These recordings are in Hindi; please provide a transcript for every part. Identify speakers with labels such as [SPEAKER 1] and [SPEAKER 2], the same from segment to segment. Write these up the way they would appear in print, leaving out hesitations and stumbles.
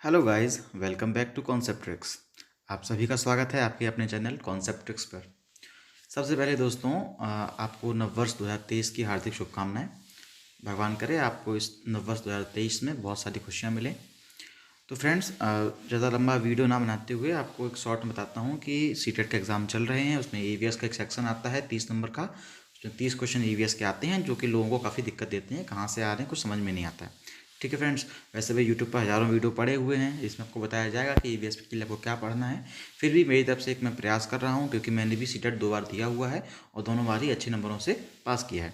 [SPEAKER 1] Hello guys, welcome back to Concept Tricks. आप सभी का स्वागत है आपके अपने चैनल कॉन्सेप्ट ट्रिक्स पर। सबसे पहले दोस्तों, आपको नववर्ष 2023 की हार्दिक शुभकामनाएं। भगवान करे आपको इस नववर्ष 2023 में बहुत सारी खुशियां मिलें। तो फ्रेंड्स, ज़्यादा लंबा वीडियो ना बनाते हुए आपको एक शॉर्ट में बताता हूँ कि सीटेट के एग्ज़ाम चल रहे हैं। उसमें ईवीएस का एक सेक्शन आता है 30 नंबर का। उसमें 30 क्वेश्चन ईवीएस के आते हैं जो कि लोगों को काफ़ी दिक्कत देते हैं, कहाँ से आ रहे हैं कुछ समझ में नहीं आता है। ठीक है फ्रेंड्स, वैसे भी यूट्यूब पर हज़ारों वीडियो पड़े हुए हैं जिसमें आपको बताया जाएगा कि ईवीएस के लिए आपको क्या पढ़ना है। फिर भी मेरी तरफ से एक मैं प्रयास कर रहा हूँ, क्योंकि मैंने भी सीटेट 2 बार दिया हुआ है और दोनों बार ही अच्छे नंबरों से पास किया है।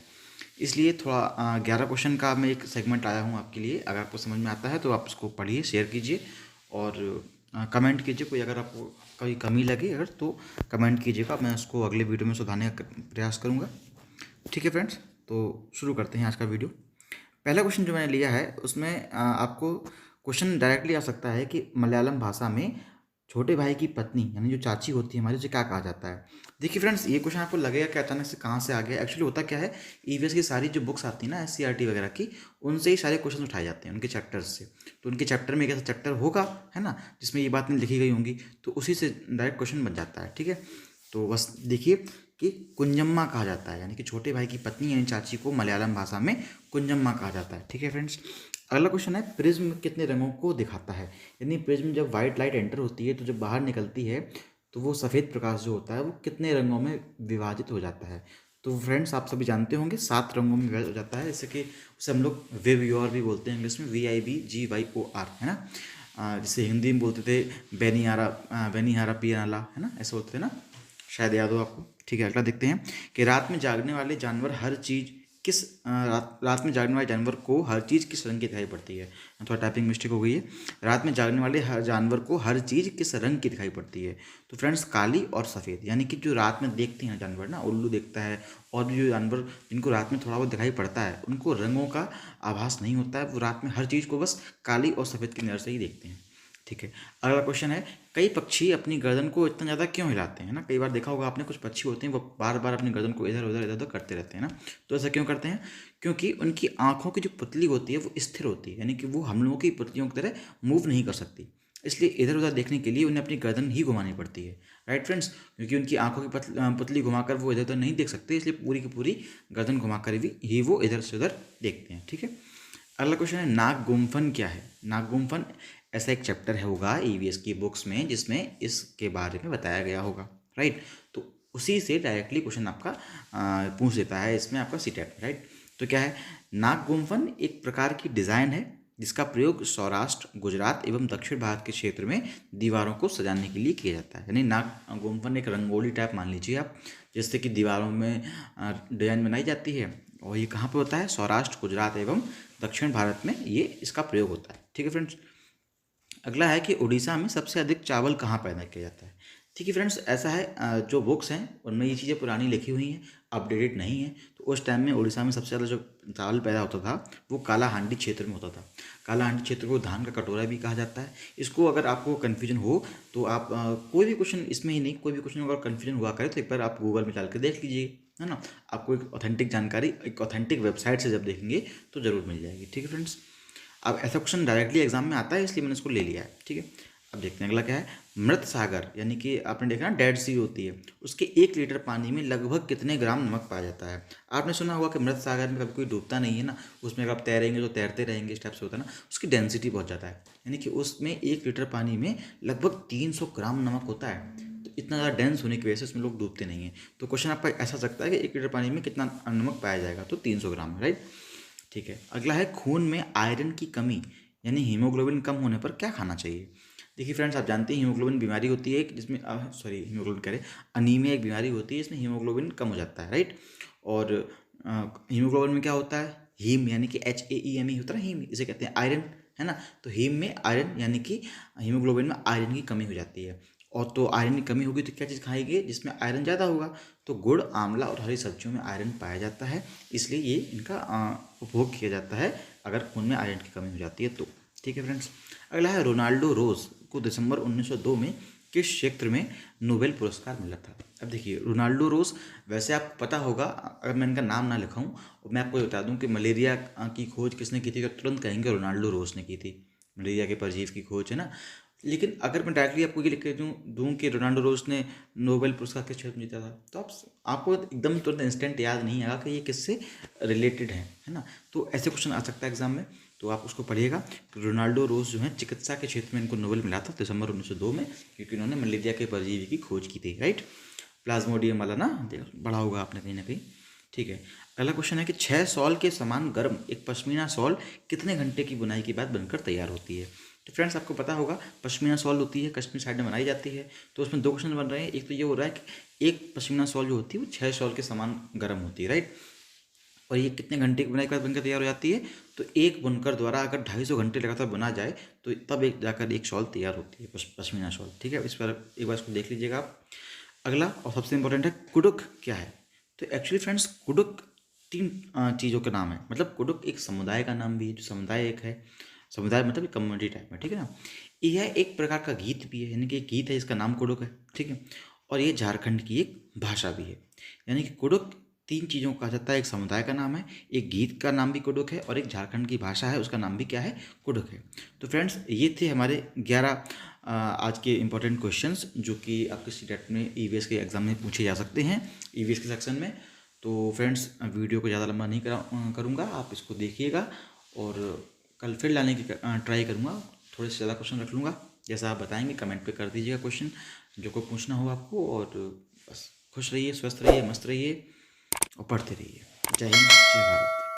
[SPEAKER 1] इसलिए थोड़ा 11 क्वेश्चन का मैं एक सेगमेंट लाया हूँ आपके लिए। अगर आपको समझ में आता है तो आप उसको पढ़िए, शेयर कीजिए और कमेंट कीजिए। कोई अगर आपको कोई कमी लगे अगर तो कमेंट कीजिएगा, मैं उसको अगले वीडियो में सुधारने का प्रयास करूँगा। ठीक है फ्रेंड्स, तो शुरू करते हैं आज का वीडियो। पहला क्वेश्चन जो मैंने लिया है उसमें आपको क्वेश्चन डायरेक्टली आ सकता है कि मलयालम भाषा में छोटे भाई की पत्नी यानी जो चाची होती है हमारी, उसे क्या कहा जाता है। देखिए फ्रेंड्स, ये क्वेश्चन आपको लगेगा कि अचानक से कहाँ से आ गया। एक्चुअली होता क्या है, ईवीएस की सारी जो बुक्स आती है ना एससीईआरटी वगैरह की, उनसे ही सारे क्वेश्चन उठाए जाते हैं, उनके चैप्टर्स से। तो उनके चैप्टर में एक ऐसा चैप्टर होगा, है ना, जिसमें ये बात नहीं लिखी गई होंगी, तो उसी से डायरेक्ट क्वेश्चन बन जाता है। ठीक है, तो बस देखिए कि कुंजम्मा कहा जाता है, यानी कि छोटे भाई की पत्नी यानी चाची को मलयालम भाषा में कुंजम्मा कहा जाता है। ठीक है फ्रेंड्स, अगला क्वेश्चन है प्रिज्म कितने रंगों को दिखाता है। यानी प्रिज्म जब वाइट लाइट एंटर होती है तो जब बाहर निकलती है तो वो सफ़ेद प्रकाश जो होता है वो कितने रंगों में विभाजित हो जाता है। तो फ्रेंड्स, आप सभी जानते होंगे 7 रंगों में विभाजित हो जाता है, जैसे कि उसे हम लोग विवयोर भी बोलते हैं इंग्लिश में, VIBGYOR, है ना। जिसे हिंदी में बोलते थे बेनिहारा पियाला, है ना, ऐसे बोलते थे ना, शायद याद हो आपको। ठीक है, अगला देखते हैं कि रात में जागने वाले जानवर हर चीज़ किस रात में जागने वाले जानवर को हर चीज़ किस रंग की दिखाई पड़ती है। थोड़ा टाइपिंग मिस्टेक हो गई है। रात में जागने वाले हर जानवर को हर चीज़ किस रंग की दिखाई पड़ती है। तो फ्रेंड्स, काली और सफ़ेद, यानी कि जो रात में देखते हैं जानवर ना, उल्लू देखता है और भी जो जानवर जिनको रात में थोड़ा बहुत दिखाई पड़ता है, उनको रंगों का आभास नहीं होता है। वो रात में हर चीज़ को बस काली और सफ़ेद की नज़र से ही देखते हैं। ठीक है, अगला क्वेश्चन है कई पक्षी अपनी गर्दन को इतना ज़्यादा क्यों हिलाते हैं ना। कई बार देखा होगा आपने, कुछ पक्षी होते हैं वो बार बार अपनी गर्दन को इधर उधर करते रहते हैं ना। तो ऐसा क्यों करते हैं? क्योंकि उनकी आँखों की जो पुतली होती है वो स्थिर होती है, यानी कि वो हम लोगों की पुतलियों की तरह मूव नहीं कर सकती। इसलिए इधर उधर देखने के लिए उन्हें अपनी गर्दन ही घुमानी पड़ती है। राइट फ्रेंड्स, क्योंकि उनकी आँखों की पुतली घुमाकर वो इधर उधर नहीं देख सकते, इसलिए पूरी की पूरी गर्दन घुमाकर भी ही वो इधर से उधर देखते हैं। ठीक है, अगला क्वेश्चन है नाग गुम्फन क्या है। नाग गुम्फन ऐसा एक चैप्टर है होगा ईवीएस की बुक्स में जिसमें इसके बारे में बताया गया होगा। राइट, तो उसी से डायरेक्टली क्वेश्चन आपका पूछ देता है इसमें आपका सीटेट। राइट, तो क्या है, नाग गुम्फन एक प्रकार की डिज़ाइन है जिसका प्रयोग सौराष्ट्र, गुजरात एवं दक्षिण भारत के क्षेत्र में दीवारों को सजाने के लिए किया जाता है। यानी नाग गुम्फन एक रंगोली टाइप मान लीजिए आप, जिससे कि दीवारों में डिजाइन बनाई जाती है। और ये कहाँ पे होता है? सौराष्ट्र, गुजरात एवं दक्षिण भारत में ये इसका प्रयोग होता है। ठीक है फ्रेंड्स, अगला है कि उड़ीसा में सबसे अधिक चावल कहाँ पैदा किया जाता है। ठीक है फ्रेंड्स, ऐसा है जो बुक्स हैं उनमें ये चीज़ें पुरानी लिखी हुई हैं, अपडेटेड नहीं है। तो उस टाइम में उड़ीसा में सबसे ज़्यादा जो चावल पैदा होता था वो कालाहांडी क्षेत्र में होता था। कालाहांडी क्षेत्र को धान का कटोरा भी कहा जाता है। इसको अगर आपको कन्फ्यूजन हो तो आप कोई भी क्वेश्चन, इसमें ही नहीं कोई भी क्वेश्चन अगर कन्फ्यूजन हुआ करे तो एक बार आप गूगल में डाल के देख लीजिए, है ना। आपको एक ऑथेंटिक जानकारी एक ऑथेंटिक वेबसाइट से जब देखेंगे तो ज़रूर मिल जाएगी। ठीक है फ्रेंड्स, अब ऐसा क्वेश्चन डायरेक्टली एग्जाम में आता है इसलिए मैंने इसको ले लिया है। ठीक है, अब देखते हैं अगला क्या है। मृत सागर, यानी कि आपने देखा ना डेड सी होती है, उसके 1 लीटर पानी में लगभग कितने ग्राम नमक पाया जाता है। आपने सुना होगा कि मृत सागर में कभी कोई डूबता नहीं है ना, उसमें अगर आप तैरेंगे तो तैरते रहेंगे, इस टाइप से होता है ना। उसकी डेंसिटी बहुत ज़्यादा है, यानी कि उसमें 1 लीटर पानी में लगभग 300 ग्राम नमक होता है। तो इतना ज़्यादा डेंस होने की वजह से उसमें लोग डूबते नहीं हैं। तो क्वेश्चन आपका ऐसा सकता है कि 1 लीटर पानी में कितना नमक पाया जाएगा, तो 300 ग्राम, राइट। ठीक है, अगला है खून में आयरन की कमी यानी हीमोग्लोबिन कम होने पर क्या खाना चाहिए। देखिए फ्रेंड्स, आप जानते हैं हीमोग्लोबिन बीमारी होती है जिसमें हीमोग्लोबिन कह रहे अनीमिया एक बीमारी होती है, इसमें हीमोग्लोबिन कम हो जाता है। राइट, और हीमोग्लोबिन में क्या होता है, हीम यानी कि HAEME होता है ना, हीम इसे कहते हैं आयरन, है ना। तो हीम में आयरन यानी कि हीमोग्लोबिन में आयरन की कमी हो जाती है। और तो आयरन की कमी होगी तो क्या चीज़ खाएंगे जिसमें आयरन ज़्यादा होगा। तो गुड़, आंवला और हरी सब्जियों में आयरन पाया जाता है, इसलिए ये इनका उपभोग किया जाता है अगर खून में आयरन की कमी हो जाती है तो। ठीक है फ्रेंड्स, अगला है रोनाल्डो रोज को दिसंबर 1902 में किस क्षेत्र में नोबेल पुरस्कार मिला था। अब देखिए रोनाल्डो रोज, वैसे आपको पता होगा, अगर मैं इनका नाम ना लिखाऊं और मैं आपको बता दूं कि मलेरिया की खोज किसने की थी तो तुरंत कहेंगे रोनाल्डो रोज ने की थी। मलेरिया के परजीवी की खोज, है ना। लेकिन अगर मैं डायरेक्टली आपको ये लिख के दूँ कि रोनाल्डो रोज ने नोबेल पुरस्कार किस क्षेत्र में जीता था, तो आपको एकदम तुरंत इंस्टेंट याद नहीं आएगा कि ये किससे रिलेटेड है ना। तो ऐसे क्वेश्चन आ सकता है एग्जाम में, तो आप उसको पढ़िएगा कि रोनाल्डो रोज जो है चिकित्सा के क्षेत्र में इनको नोबेल मिला था दिसंबर 1902 में, क्योंकि उन्होंने मलेरिया के परजीवी की खोज की थी, राइट। प्लाज्मोडियम वाला ना, पढ़ा होगा आपने कहीं ना कहीं, ठीक है। अगला क्वेश्चन है कि 6 सॉल के समान गर्म एक पश्मीना सॉल कितने घंटे की बुनाई के बाद बनकर तैयार होती है। तो फ्रेंड्स आपको पता होगा पश्मीना सॉल होती है, कश्मीर साइड में बनाई जाती है। तो उसमें दो क्वेश्चन बन रहे हैं, एक तो ये हो रहा है कि एक पश्मीना सॉल जो होती है वो 6 सॉल के समान गर्म होती है, राइट। और ये कितने घंटे की बुनाई के बाद बनकर तैयार हो जाती है, तो एक बुनकर द्वारा अगर 250 घंटे लगातार बुना जाए तो तब एक जाकर एक शॉल तैयार होती है, पश्मीना शॉल, ठीक है। इस पर एक बार इसको देख लीजिएगा आप। अगला और सबसे इंपॉर्टेंट है कुडुक क्या है। तो एक्चुअली फ्रेंड्स कुडुक 3 चीज़ों के नाम है, मतलब कुडुक एक समुदाय का नाम भी है, जो समुदाय एक है, समुदाय मतलब कम्युनिटी टाइप में, ठीक है ना। यह एक प्रकार का गीत भी है, यानी कि एक गीत है, इसका नाम कुडुक है, ठीक है। और ये झारखंड की एक भाषा भी है, यानी कि कुडुक 3 चीज़ों को कहा जाता है, एक समुदाय का नाम है, एक गीत का नाम भी कुडुक है, और एक झारखंड की भाषा है उसका नाम भी क्या है, कुडुक है। तो फ्रेंड्स ये थे हमारे 11 आज के इंपॉर्टेंट क्वेश्चंस जो कि आपके सीटेट में ईवीएस के एग्जाम में पूछे जा सकते हैं, ईवीएस के सेक्शन में। तो फ्रेंड्स वीडियो को ज़्यादा लंबा नहीं करूँगा, आप इसको देखिएगा और कल फिर लाने की ट्राई करूँगा, थोड़े से ज़्यादा क्वेश्चन रख लूँगा, जैसा आप बताएंगे कमेंट पे कर दीजिएगा क्वेश्चन जो को पूछना हो आपको। और बस खुश रहिए, स्वस्थ रहिए, मस्त रहिए और पढ़ते रहिए। जय हिंद, जय भारत।